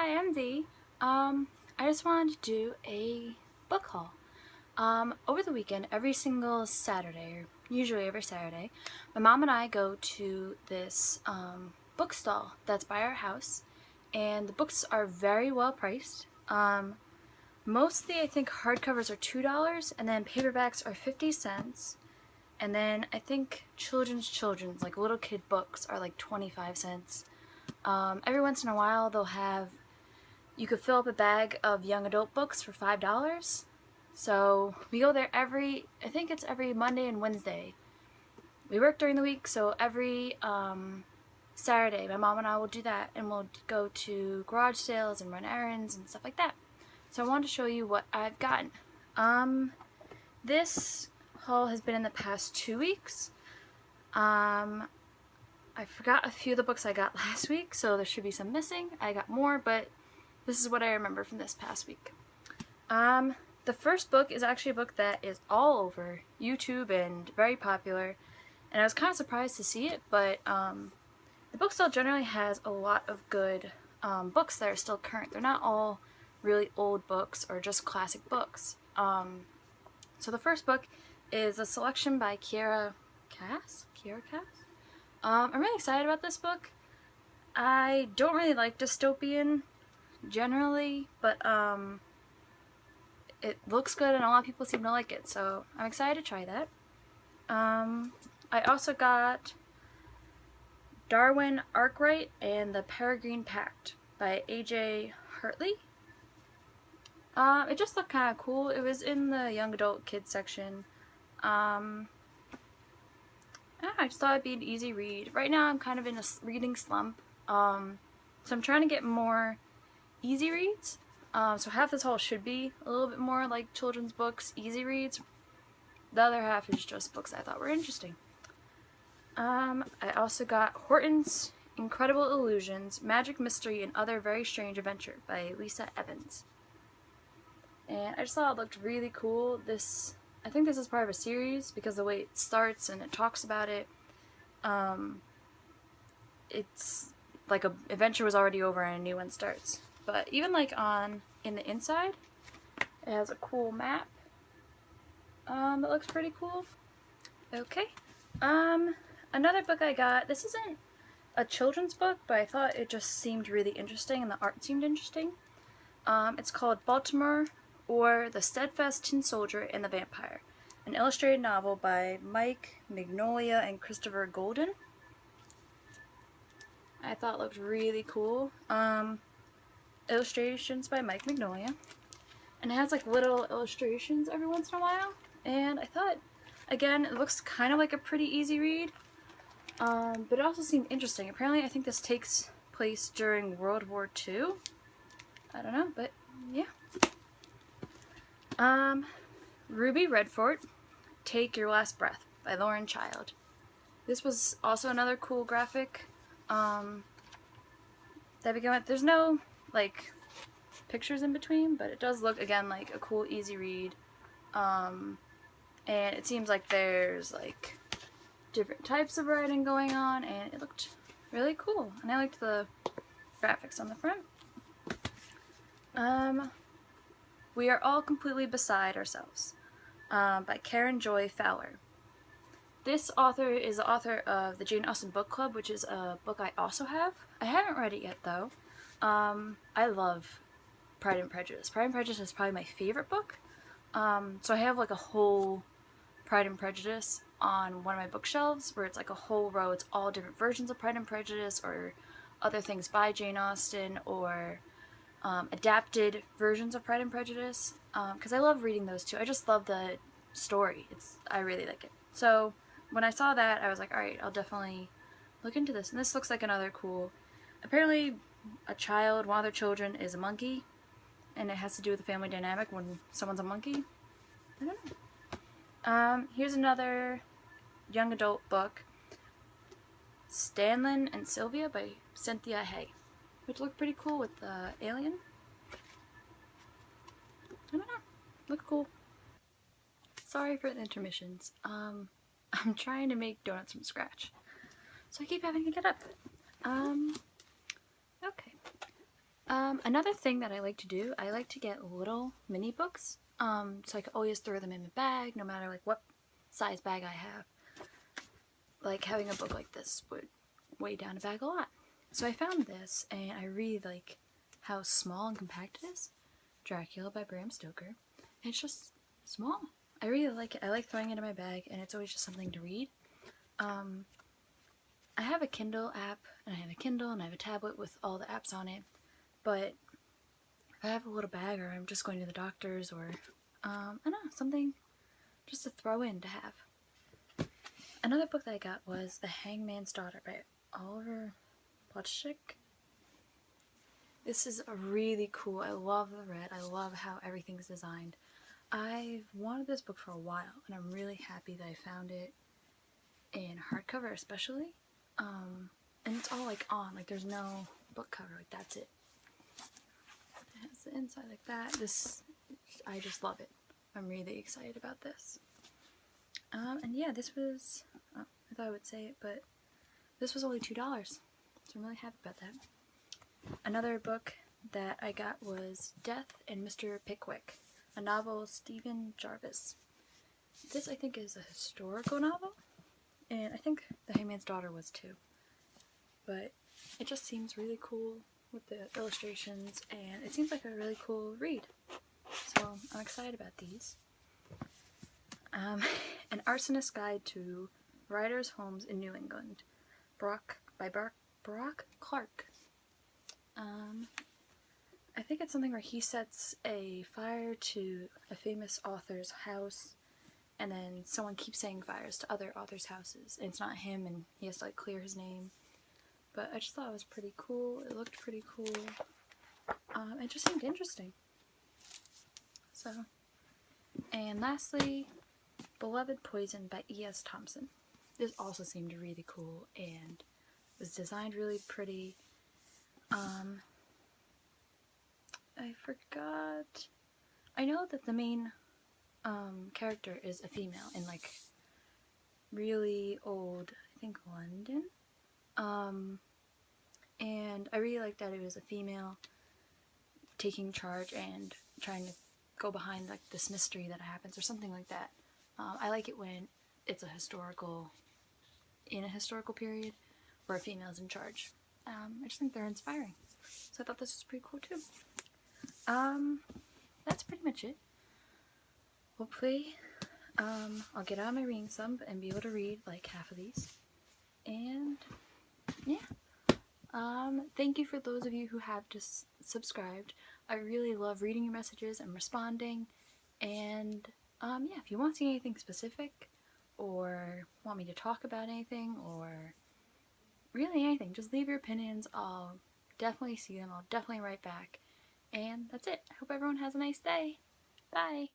Hi, I'm Dee. I just wanted to do a book haul. Over the weekend, every single Saturday, or usually every Saturday, my mom and I go to this book stall that's by our house, and the books are very well priced. Mostly, I think hardcovers are $2, and then paperbacks are 50 cents. And then I think children's, like little kid books, are like 25 cents. Every once in a while, you could fill up a bag of young adult books for $5. So we go there I think it's every Monday and Wednesday. We work during the week, so every Saturday, my mom and I will do that, and we'll go to garage sales and run errands and stuff like that. So I wanted to show you what I've gotten. This haul has been in the past 2 weeks. I forgot a few of the books I got last week, so there should be some missing. I got more, but this is what I remember from this past week. The first book is actually a book that is all over YouTube and very popular, and I was kind of surprised to see it, but the book still generally has a lot of good books that are still current. They're not all really old books or just classic books. So the first book is a selection by Kiera Cass? I'm really excited about this book. I don't really like dystopian generally, but it looks good and a lot of people seem to like it, so I'm excited to try that. I also got Darwin Arkwright and the Peregrine Pact by A.J. Hartley. It just looked kind of cool. It was in the young adult kids section. I just thought it'd be an easy read. Right now I'm kind of in a reading slump, so I'm trying to get more easy reads. So half this haul should be a little bit more like children's books, easy reads. The other half is just books I thought were interesting. I also got Horton's Incredible Illusions, Magic, Mystery, and Other Very Strange Adventure by Lisa Evans. And I just thought it looked really cool. I think this is part of a series because the way it starts and it talks about it, it's like an adventure was already over and a new one starts. But even like in the inside, it has a cool map that looks pretty cool. Okay. Another book I got, this isn't a children's book, but I thought it just seemed really interesting and the art seemed interesting. It's called Baltimore, or The Steadfast Tin Soldier and the Vampire, an illustrated novel by Mike Mignola and Christopher Golden. I thought it looked really cool. Illustrations by Mike Mignola, and it has like little illustrations every once in a while, and I thought, again, it looks kind of like a pretty easy read, but it also seemed interesting. Apparently I think this takes place during World War II. I don't know, but yeah. Ruby Redford, Take Your Last Breath by Lauren Child. This was also another cool graphic that began with. There's no like pictures in between, but it does look again like a cool easy read. And it seems like there's like different types of writing going on, and it looked really cool. And I liked the graphics on the front. We Are All Completely Beside Ourselves by Karen Joy Fowler. This author is the author of the Jane Austen Book Club, which is a book I also have. I haven't read it yet though. I love Pride and Prejudice. Pride and Prejudice is probably my favorite book. So I have like a whole Pride and Prejudice on one of my bookshelves where it's like a whole row. It's all different versions of Pride and Prejudice or other things by Jane Austen or adapted versions of Pride and Prejudice, because I love reading those too. I just love the story. I really like it. So when I saw that, I was like, alright, I'll definitely look into this. And this looks like another cool, apparently one of their children is a monkey, and it has to do with the family dynamic when someone's a monkey. I don't know. Here's another young adult book, Stanlin and Sylvia by Cynthia Hay, which looked pretty cool with the alien. I don't know. Look cool. Sorry for the intermissions. I'm trying to make donuts from scratch, so I keep having to get up. Okay. Another thing that I like to do, I like to get little mini books, so I can always throw them in my bag, no matter like what size bag I have. Like having a book like this would weigh down a bag a lot. So I found this, and I really like how small and compact it is. Dracula by Bram Stoker. It's just small. I really like it. I like throwing it in my bag, and it's always just something to read. I have a Kindle app, and I have a Kindle, and I have a tablet with all the apps on it. But if I have a little bag, or I'm just going to the doctor's, or I don't know, something just to throw in to have. Another book that I got was The Hangman's Daughter by Oliver Plutchik. This is a really cool, I love the red, I love how everything's designed. I've wanted this book for a while, and I'm really happy that I found it in hardcover especially. And it's all like on, like there's no book cover, like that's it. It has the inside like that. This, I just love it. I'm really excited about this. And yeah, this was, oh, I thought I would say it, but this was only $2, so I'm really happy about that. Another book that I got was Death and Mr. Pickwick, a novel of Stephen Jarvis. This, I think, is a historical novel, and I think The Hangman's Daughter was too. But it just seems really cool with the illustrations, and it seems like a really cool read. So I'm excited about these. An Arsonist's Guide to Writers' Homes in New England, by Brock Clark. I think it's something where he sets a fire to a famous author's house, and then someone keeps setting fires to other authors' houses, and it's not him, and he has to like clear his name. But I just thought it was pretty cool. It looked pretty cool. It just seemed interesting. So, and lastly, Beloved Poison by E.S. Thompson. This also seemed really cool and was designed really pretty. I forgot. I know that the main character is a female in like really old, I think London. And I really like that it was a female taking charge and trying to go behind like this mystery that happens or something like that. I like it when it's in a historical period where a female is in charge. I just think they're inspiring. So I thought this was pretty cool too. That's pretty much it. Hopefully, I'll get out of my reading slump and be able to read like half of these. And yeah. Thank you for those of you who have just subscribed. I really love reading your messages and responding. And yeah, if you want to see anything specific or want me to talk about anything or really anything, just leave your opinions. I'll definitely see them. I'll definitely write back. And that's it. I hope everyone has a nice day. Bye.